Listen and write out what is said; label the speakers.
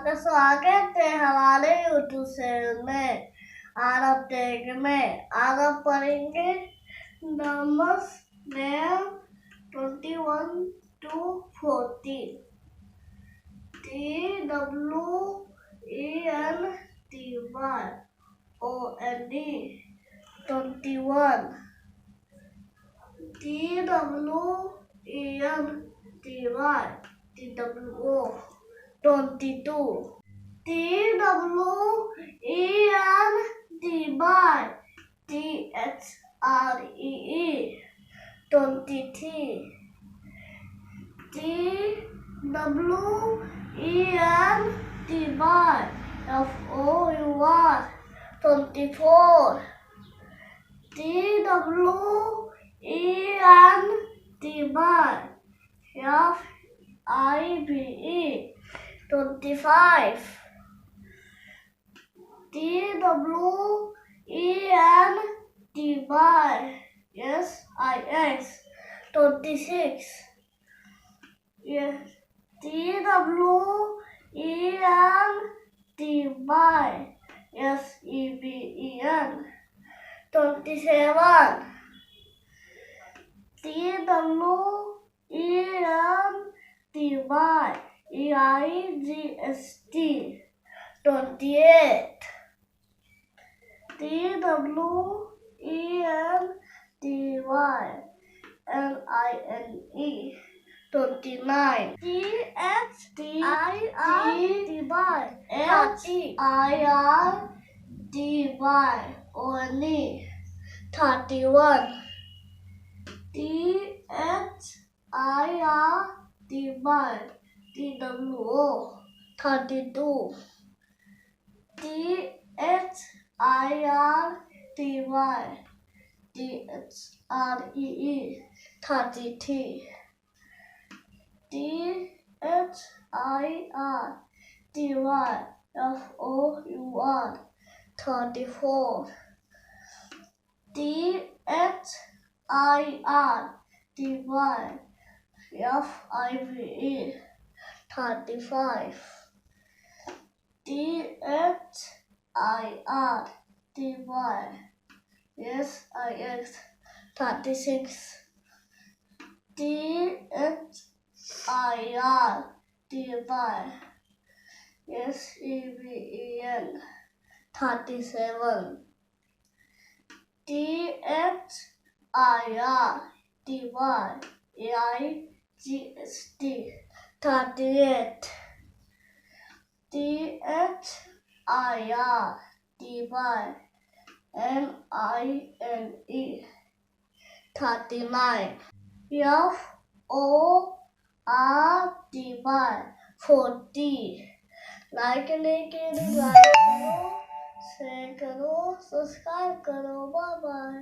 Speaker 1: आपका स्वागत है हमारे यूट्यूब चैनल में आरव टेक में। आज आप पढ़ेंगे numbers name 21 to 40। TWENTY 22 TWENTY 23 TWENTYFOUR 24 TWENTYFIVE 25 TWENTYSIX 26 TWENTYSEVEN 27 TWENTYEIGST 28 TWENTYNINE 29 THIRTY only 31 THIRTWO 32 THIRTY 33 THIRTYFOUR 34 THIRTYFIVE 35 THIRTYSIX 36 THIRTYSEVEN 37 THIRTYAIGST 38 THIRTYNINE 39 FORTY 40 like नहीं किए तो लाइक करो, शेयर करो, सब्सक्राइब करो। Bye bye.